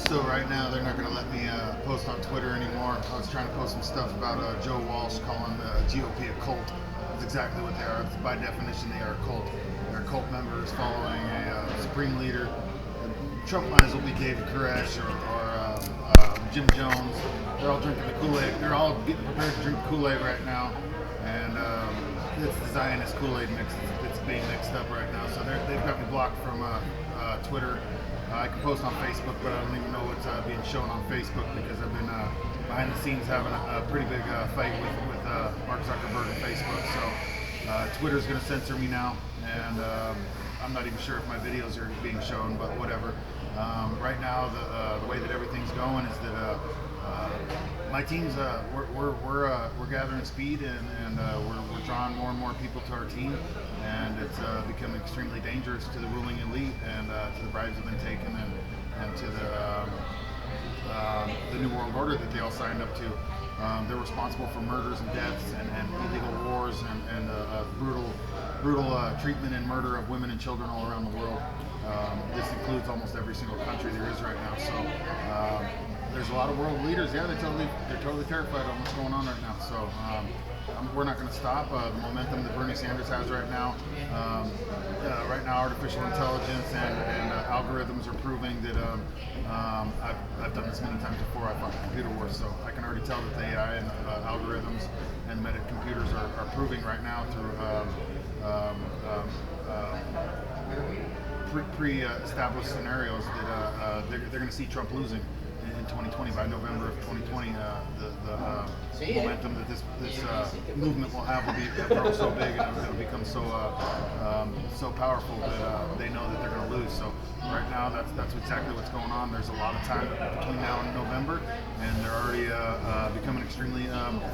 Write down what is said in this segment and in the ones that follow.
So right now they're not going to let me post on Twitter anymore. I was trying to post some stuff about Joe Walsh calling the GOP a cult. That's exactly what they are. By definition, they are a cult. They're cult members following a supreme leader. Trump might as well be David Koresh or Jim Jones. They're all drinking the Kool-Aid. They're all getting prepared to drink Kool-Aid right now, and it's the Zionist Kool-Aid mix. It's being mixed up right now. So they've got me blocked from Twitter. I can post on Facebook, but I don't even know what's being shown on Facebook because I've been behind the scenes having a pretty big fight with Mark Zuckerberg and Facebook. So Twitter's going to censor me now, and I'm not even sure if my videos are being shown, but whatever. Right now, the way that everything's going is that my team's we're gathering speed, and we're drawing more and more people to our team, and it's becoming extremely dangerous to the ruling elite and to the bribes that have been taken, and to the new world order that they all signed up to. They're responsible for murders and deaths and illegal wars and brutal treatment and murder of women and children all around the world. This includes almost every single country there is right now. So there's a lot of world leaders. Yeah, they're totally terrified of what's going on right now. So we're not going to stop. The momentum that Bernie Sanders has right now. Right now, artificial intelligence and algorithms are proving that I've done this many times before. I fought the computer wars, so I can already tell that the AI and algorithms and medic computers are proving right now through pre-established scenarios that they're going to see Trump losing in 2020. By November of 2020, the momentum that this movement will have will grow so big, and it'll become so powerful that they know that they're going to lose. So right now, that's exactly what's going on. There's a lot of time between now and November, and they're already becoming extremely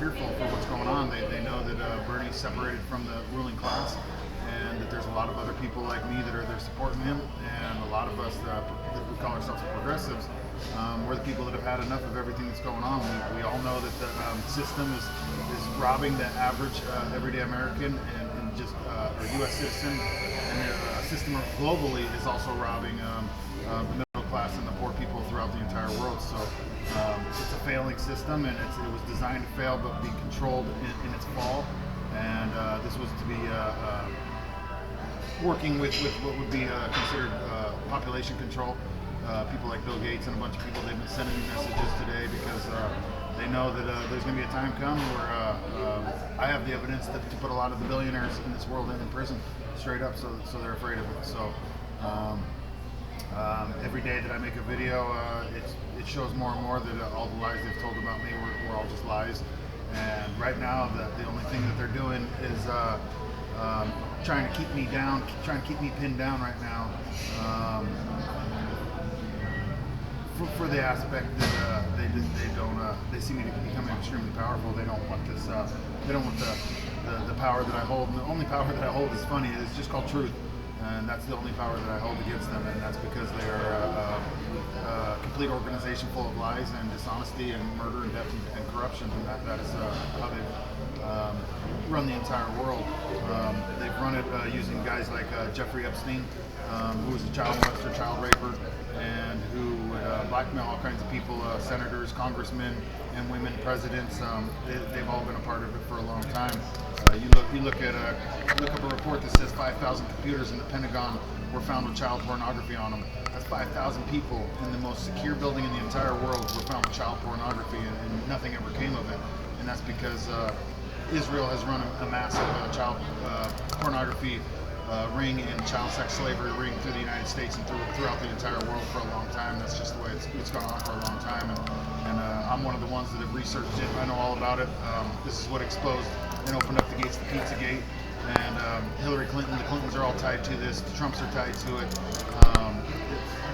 fearful for what's going on. They know that Bernie's separated from the ruling class, and that there's a lot of other people like me that are there supporting him, and a lot of us that we call ourselves progressives, we're the people that have had enough of everything that's going on. We all know that the system is robbing the average everyday American and just a U.S. citizen, and the system globally is also robbing the middle class and the poor people throughout the entire world. So it's a failing system, and it was designed to fail but be controlled in its fall. And this was to be working with what would be considered population control. People like Bill Gates and a bunch of people, they've been sending me messages today because they know that there's going to be a time come where I have the evidence to put a lot of the billionaires in this world in prison, straight up, so they're afraid of it. So every day that I make a video, it shows more and more that all the lies they've told about me were all just lies. And right now, the only thing that they're doing is trying to keep me down, trying to keep me pinned down right now. For the aspect that they see me becoming extremely powerful. They don't want this. They don't want the power that I hold. And the only power that I hold is funny. It's just called truth, and that's the only power that I hold against them. And that's because they are a complete organization full of lies and dishonesty and murder and death and corruption. And that is how they've run the entire world. They've run it using guys like Jeffrey Epstein, who was a child molester, child raper, and who would blackmail all kinds of people, senators, congressmen, and women presidents. They've all been a part of it for a long time. You look up a report that says 5,000 computers in the Pentagon were found with child pornography on them. That's 5,000 people in the most secure building in the entire world were found with child pornography, and nothing ever came of it. And that's because Israel has run a massive child pornography ring and child sex slavery ring through the United States and throughout the entire world for a long time. That's just the way it's gone on for a long time. And I'm one of the ones that have researched it. I know all about it. This is what exposed and opened up the gates to Pizzagate. And Hillary Clinton, the Clintons are all tied to this. The Trumps are tied to it.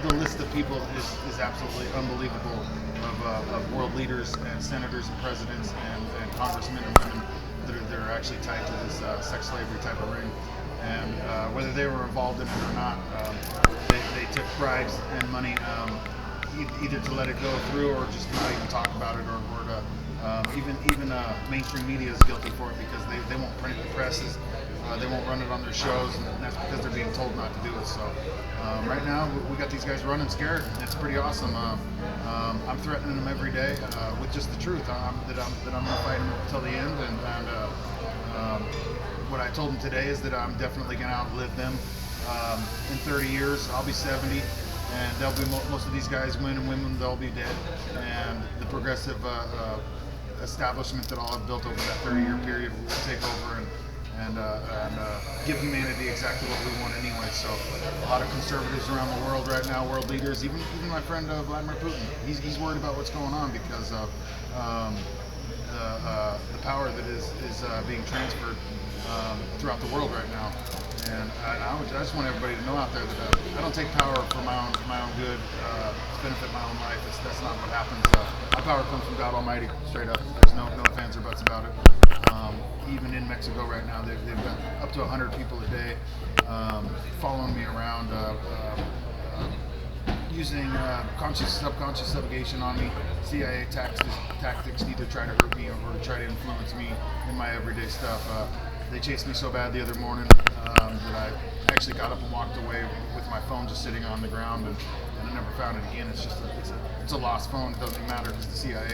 The list of people is absolutely unbelievable of world leaders and senators and presidents and congressmen and women that are actually tied to this sex slavery type of ring. And whether they were involved in it or not, they took bribes and money either to let it go through or just not even talk about it, or to even mainstream media is guilty for it because they won't print it. The press is They won't run it on their shows, and that's because they're being told not to do it. So right now we got these guys running scared. It's pretty awesome. I'm threatening them every day with just the truth. That I'm going to fight them until the end. What I told them today is that I'm definitely going to outlive them. In 30 years, I'll be 70, and they'll be most of these guys, men and women, they'll be dead. And the progressive establishment that I'll have built over that 30-year period will take over and give humanity exactly what we want anyway. So a lot of conservatives around the world right now, world leaders, even my friend Vladimir Putin, he's worried about what's going on because of the power that is being transferred throughout the world right now. And I just want everybody to know out there that I don't take power for my own good, to benefit my own life. That's not what happens. My power comes from God Almighty, straight up. There's no ifs, ands, or buts about it. Even in Mexico right now, they've got up to 100 people a day following me around, using subconscious subjugation on me, CIA tactics to either try to hurt me or to try to influence me in my everyday stuff. They chased me so bad the other morning that I actually got up and walked away with my phone just sitting on the ground, and I never found it again. It's a lost phone. It doesn't matter because the CIA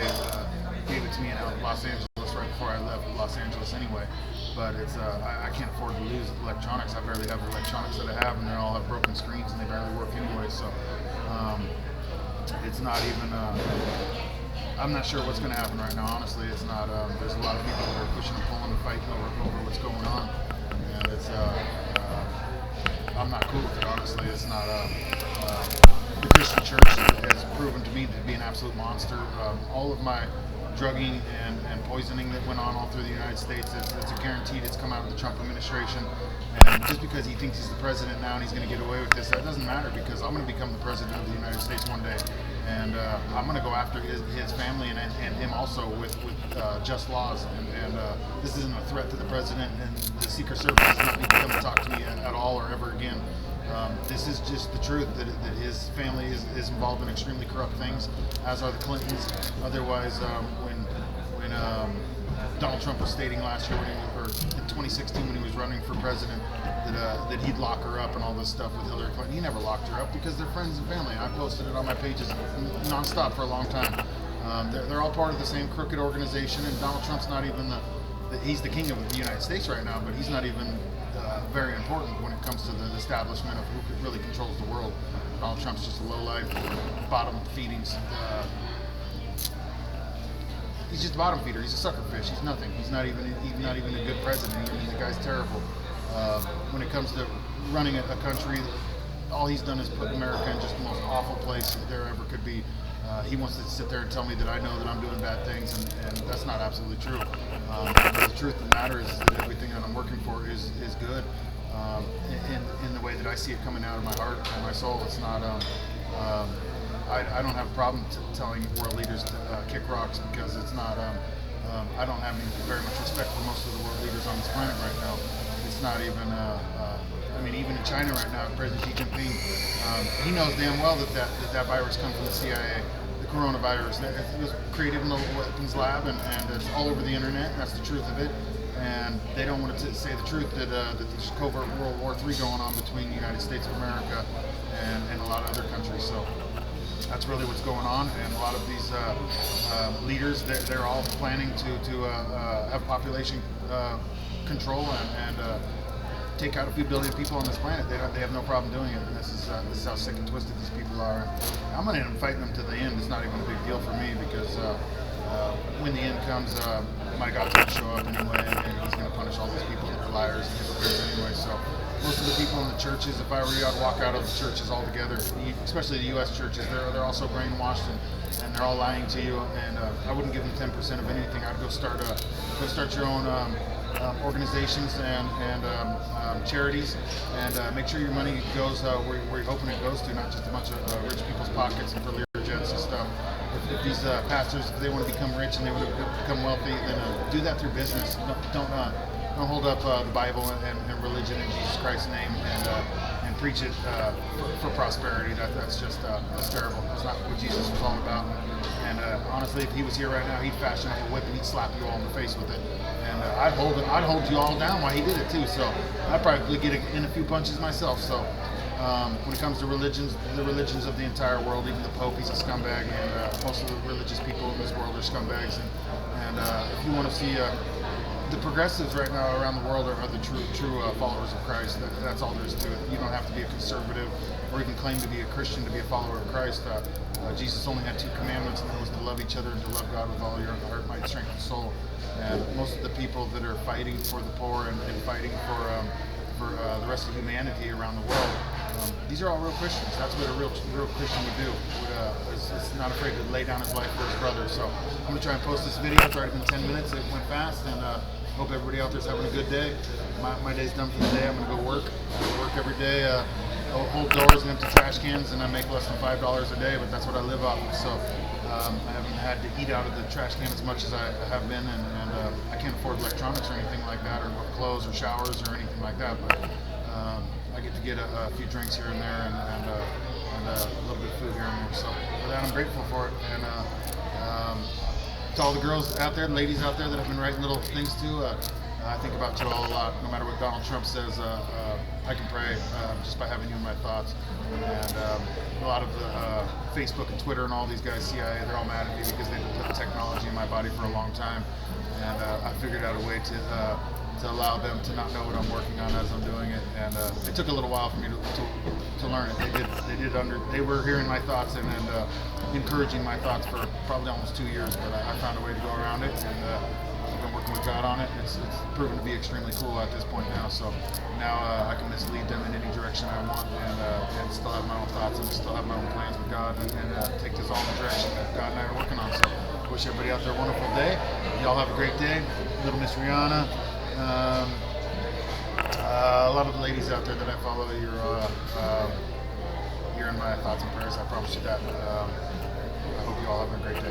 gave it to me in Los Angeles right before I left Los Angeles anyway. But I can't afford to lose electronics. I barely have the electronics that I have, and they all have broken screens and they barely work anyway. So it's not even. I'm not sure what's going to happen right now. Honestly, it's not. There's a lot of people that are pushing and pulling and fighting over what's going on, and it's. I'm not cool with it. Honestly, it's not. The Christian Church has proven to me to be an absolute monster. All of my drugging and poisoning that went on all through the United States, it's a guaranteed. It's come out of the Trump administration. And just because he thinks he's the president now and he's going to get away with this, that doesn't matter because I'm going to become the president of the United States one day. And I'm going to go after his family and him also with just laws. And this isn't a threat to the president, and the Secret Service does not need to come and talk to me at all or ever again. This is just the truth that his family is involved in extremely corrupt things, as are the Clintons. Otherwise, when Donald Trump was stating last year, or in 2016 when he was running for president, that he'd lock her up and all this stuff with Hillary Clinton, he never locked her up because they're friends and family. I posted it on my pages nonstop for a long time. They're all part of the same crooked organization, and Donald Trump's not even he's the king of the United States right now, but he's not even very important when it comes to the establishment of who really controls the world. Donald Trump's just a low-life, bottom-feeding. He's just a bottom feeder. He's a sucker fish. He's nothing. He's not even a good president. The guy's terrible. When it comes to running a country, all he's done is put America in just the most awful place there ever could be. He wants to sit there and tell me that I know that I'm doing bad things, and that's not absolutely true. The truth of the matter is that everything that I'm working for is good. In the way that I see it coming out of my heart and my soul, it's not. I don't have a problem telling world leaders to kick rocks because it's not. I don't have very much respect for most of the world leaders on this planet right now. It's not even. Even in China right now, President Xi Jinping, he knows damn well that virus comes from the CIA, the coronavirus. It was created in the weapons lab, and it's all over the internet. And that's the truth of it. And they don't want to say the truth that there's covert World War III going on between the United States of America and a lot of other countries. So that's really what's going on. And a lot of these leaders, they're all planning to have population control and take out a few billion people on this planet. They have no problem doing it. And this is how sick and twisted these people are. I'm going to end up fighting them to the end. It's not even a big deal for me because when the end comes, my God's going to show up anyway, and he's going to punish all these people that are liars and hypocrites anyway. So most of the people in the churches, if I were you, I'd walk out of the churches altogether, especially the U.S. churches. They're also brainwashed and they're all lying to you. And I wouldn't give them 10% of anything. I'd go start your own organizations and charities, and make sure your money goes where you're hoping it goes to, not just a bunch of rich people's pockets and for Learjets and stuff. If these pastors, if they want to become rich and they want to become wealthy, then do that through business. Don't hold up the Bible and religion in Jesus Christ's name and preach it for prosperity. That's terrible. That's not what Jesus was all about. And honestly, if he was here right now, he'd fashion up a whip and he'd slap you all in the face with it. And I'd hold you all down while he did it too. So I'd probably get in a few punches myself. So when it comes to religions, the religions of the entire world, even the Pope, he's a scumbag, and most of the religious people in this world are scumbags. And if you want to see the progressives right now around the world are the true followers of Christ. That's all there is to it. You don't have to be a conservative or even claim to be a Christian to be a follower of Christ. Jesus only had 2 commandments, and that was to love each other and to love God with all your heart, might, strength, and soul. And most of the people that are fighting for the poor and fighting for the rest of humanity around the world, these are all real Christians. That's what a real Christian would do. Is not afraid to lay down his life for his brother. So I'm going to try and post this video. It's already been 10 minutes. It went fast, and hope everybody out there's having a good day. My day's done for the day. I'm going to go work. I work every day. Hold doors and empty trash cans, and I make less than $5 a day, but that's what I live off of. So I haven't had to eat out of the trash can as much as I have been, and I can't afford electronics or anything like that, or clothes or showers or anything like that. But I get to get a few drinks here and there, and a little bit of food here and there. So for that, I'm grateful for it. And to all the girls out there, the ladies out there that have been writing little things too, I think about you all a lot. No matter what Donald Trump says, I can pray just by having you in my thoughts. And a lot of the Facebook and Twitter and all these guys, CIA, they're all mad at me because they've put technology in my body for a long time. And I figured out a way to allow them to not know what I'm working on as I'm doing it. And it took a little while for me to learn it. They were hearing my thoughts and encouraging my thoughts for probably almost 2 years, but I found a way to go around it, and I've been working with God on it. It's proven to be extremely cool at this point now. So now I can mislead them in any direction I want, and still have my own thoughts and still have my own plans with God, and take this all in the direction that God and I are working on. So I wish everybody out there a wonderful day. Y'all have a great day. Little Miss Rihanna. A lot of the ladies out there that I follow, you're in my thoughts and prayers. I promise you that. I hope you all have a great day.